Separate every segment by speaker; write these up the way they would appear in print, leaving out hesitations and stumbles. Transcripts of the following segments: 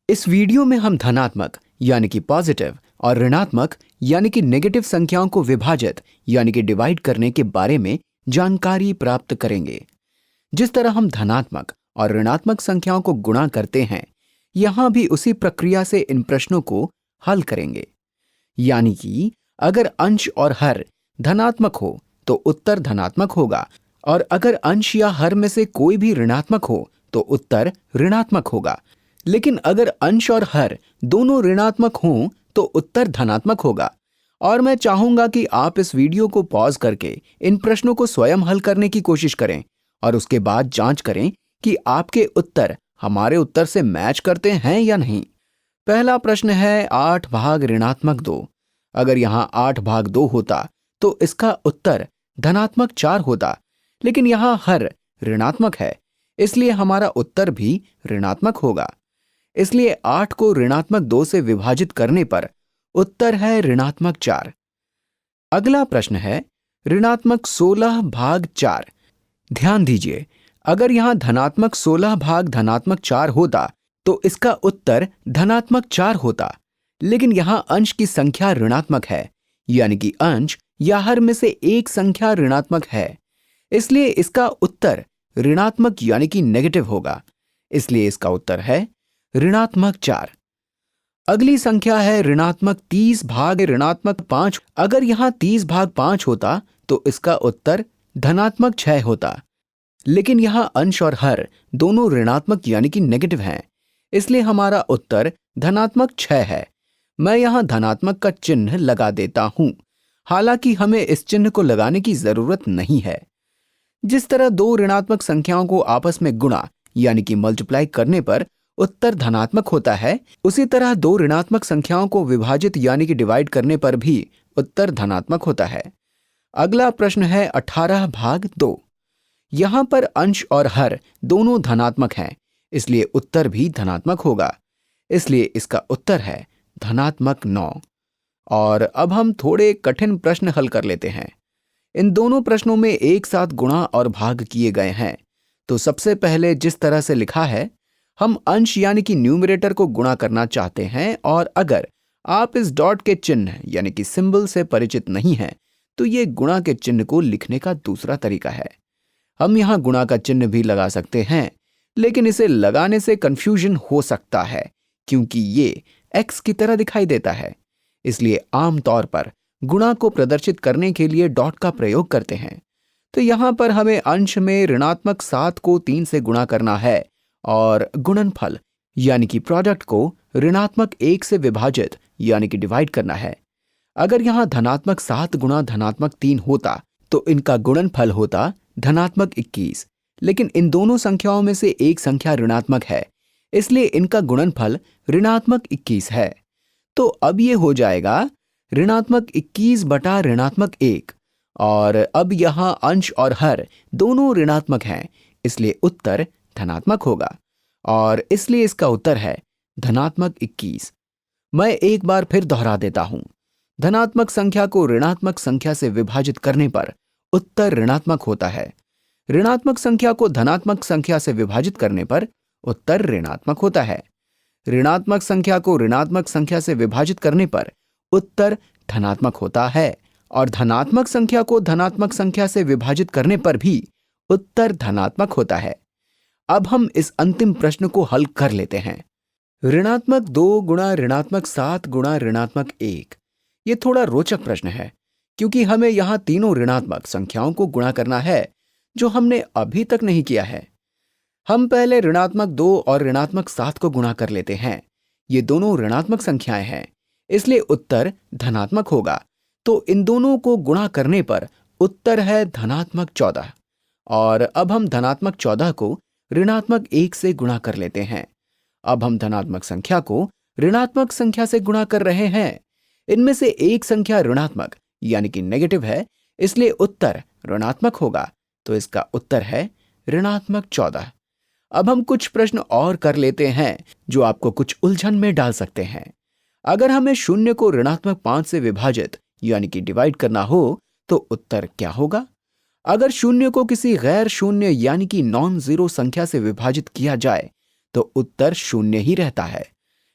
Speaker 1: इस वीडियो में हम धनात्मक यानी कि पॉजिटिव और ऋणात्मक यानी कि नेगेटिव संख्याओं को विभाजित यानी कि डिवाइड करने के बारे में जानकारी प्राप्त करेंगे। जिस तरह हम धनात्मक और ऋणात्मक संख्याओं को गुणा करते हैं, यहां भी उसी प्रक्रिया से इन प्रश्नों को हल करेंगे। यानी कि अगर अंश और हर धनात्मक हो तो उत्तर धनात्मक होगा, और अगर अंश या हर में से कोई भी ऋणात्मक हो तो उत्तर ऋणात्मक होगा। लेकिन अगर अंश और हर दोनों ऋणात्मक हों तो उत्तर धनात्मक होगा। और मैं चाहूंगा कि आप इस वीडियो को पॉज करके इन प्रश्नों को स्वयं हल करने की कोशिश करें और उसके बाद जांच करें कि आपके उत्तर हमारे उत्तर से मैच करते हैं या नहीं। पहला प्रश्न है 8 भाग ऋणात्मक 2। अगर यहां 8 भाग 2 होता तो इसका उत्तर धनात्मक 4 होता, लेकिन यहां हर ऋणात्मक है, इसलिए हमारा उत्तर भी ऋणात्मक होगा। इसलिए 8 को ऋणात्मक 2 से विभाजित करने पर उत्तर है ऋणात्मक 4। अगला प्रश्न है ऋणात्मक 16 भाग 4। ध्यान दीजिए, अगर यहां धनात्मक 16 भाग धनात्मक 4 होता तो इसका उत्तर धनात्मक 4 होता, लेकिन यहां अंश की संख्या ऋणात्मक है, यानी कि अंश या हर में से एक संख्या ऋणात्मक है, इसलिए इसका उत्तर ऋणात्मक यानी कि नेगेटिव होगा। इसलिए इसका उत्तर है ऋणात्मक 4। अगली संख्या है ऋणात्मक 30 भाग ऋणात्मक 5। अगर यहां 30 भाग 5 होता तो इसका उत्तर धनात्मक 6 होता, लेकिन यहां अंश और हर दोनों ऋणात्मक यानी कि नेगेटिव हैं, इसलिए हमारा उत्तर धनात्मक 6 है। मैं यहां धनात्मक का चिन्ह लगा देता हूं, हालांकि हमें इस चिन्ह को लगाने की जरूरत नहीं है। जिस तरह दो ऋणात्मक संख्याओं को आपस में गुणा यानी कि मल्टीप्लाई करने पर उत्तर धनात्मक होता है, उसी तरह दो ऋणात्मक संख्याओं को विभाजित यानी कि डिवाइड करने पर भी उत्तर धनात्मक होता है। अगला प्रश्न है 18 भाग 2। यहां पर अंश और हर दोनों धनात्मक हैं, इसलिए उत्तर भी धनात्मक होगा। इसलिए इसका उत्तर है धनात्मक 9। और अब हम थोड़े कठिन प्रश्न हल कर लेते हैं। इन दोनों प्रश्नों में एक साथ गुणा और भाग किए गए हैं। तो सबसे पहले जिस तरह से लिखा है, हम अंश यानी कि न्यूमरेटर को गुणा करना चाहते हैं, और अगर आप इस डॉट के चिन्ह यानी कि सिंबल से परिचित नहीं हैं तो ये गुणा के चिन्ह को लिखने का दूसरा तरीका है। हम यहां गुणा का चिन्ह भी लगा सकते हैं, लेकिन इसे लगाने से कंफ्यूजन हो सकता है क्योंकि ये एक्स की तरह दिखाई देता है। इसलिए आमतौर पर गुणा को प्रदर्शित करने के लिए डॉट का प्रयोग करते हैं। तो यहां पर हमें अंश में ऋणात्मक 7 को 3 से गुणा करना है और गुणनफल यानी कि प्रोडक्ट को ऋणात्मक 1 से विभाजित यानी कि डिवाइड करना है। अगर यहां धनात्मक 7 गुणा धनात्मक 3 होता तो इनका गुणनफल होता धनात्मक 21, लेकिन इन दोनों संख्याओं में से एक संख्या ऋणात्मक है, इसलिए इनका गुणनफल ऋणात्मक 21 है। तो अब ये हो जाएगा ऋणात्मक 21 बटा ऋणात्मक 1, और अब यहां अंश और हर दोनों ऋणात्मक हैं, इसलिए उत्तर धनात्मक होगा, और इसलिए इसका उत्तर है धनात्मक 21। मैं एक बार फिर दोहरा देता हूं, धनात्मक संख्या को ऋणात्मक संख्या से विभाजित करने पर उत्तर ऋणात्मक होता है। ऋणात्मक संख्या को धनात्मक संख्या से विभाजित करने पर उत्तर ऋणात्मक होता है। ऋणात्मक संख्या को ऋणात्मक संख्या से विभाजित करने पर उत्तर धनात्मक होता है, और धनात्मक संख्या को धनात्मक संख्या से विभाजित करने पर भी उत्तर धनात्मक होता है। अब हम इस अंतिम प्रश्न को हल कर लेते हैं। ऋणात्मक 2 गुणा ऋणात्मक 7 गुणा ऋणात्मक 1। ये थोड़ा रोचक प्रश्न है क्योंकि हमें यहां तीनों ऋणात्मक संख्याओं को गुणा करना है, जो हमने अभी तक नहीं किया है। हम पहले ऋणात्मक 2 और ऋणात्मक 7 को गुणा कर लेते हैं। ये दोनों ऋणात्मक संख्याएं हैं, इसलिए उत्तर धनात्मक होगा। तो इन दोनों को गुणा करने पर उत्तर है धनात्मक 14। और अब हम धनात्मक 14 को ऋणात्मक 1 से गुणा कर लेते हैं। अब हम धनात्मक संख्या को ऋणात्मक संख्या से गुणा कर रहे हैं। इनमें से एक संख्या ऋणात्मक यानी कि नेगेटिव है, इसलिए उत्तर ऋणात्मक होगा। तो इसका उत्तर है ऋणात्मक 14। अब हम कुछ प्रश्न और कर लेते हैं जो आपको कुछ उलझन में डाल सकते हैं। अगर हमें शून्य को ऋणात्मक 5 से विभाजित यानी कि डिवाइड करना हो तो उत्तर क्या होगा? अगर शून्य को किसी गैर शून्य यानी कि नॉन जीरो संख्या से विभाजित किया जाए तो उत्तर शून्य ही रहता है।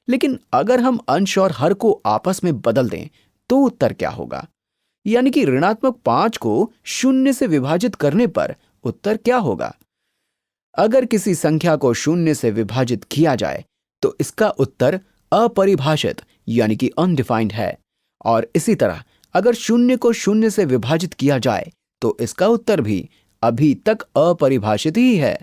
Speaker 1: लेकिन अगर हम अंश और हर को आपस में बदल दें तो उत्तर क्या होगा? यानी कि ऋणात्मक 5 को शून्य से विभाजित करने पर उत्तर क्या होगा? अगर किसी संख्या को शून्य से विभाजित किया जाए तो इसका उत्तर अपरिभाषित यानी कि अनडिफाइंड है, और इसी तरह अगर शून्य को शून्य से विभाजित किया जाए तो इसका उत्तर भी अभी तक अपरिभाषित ही है।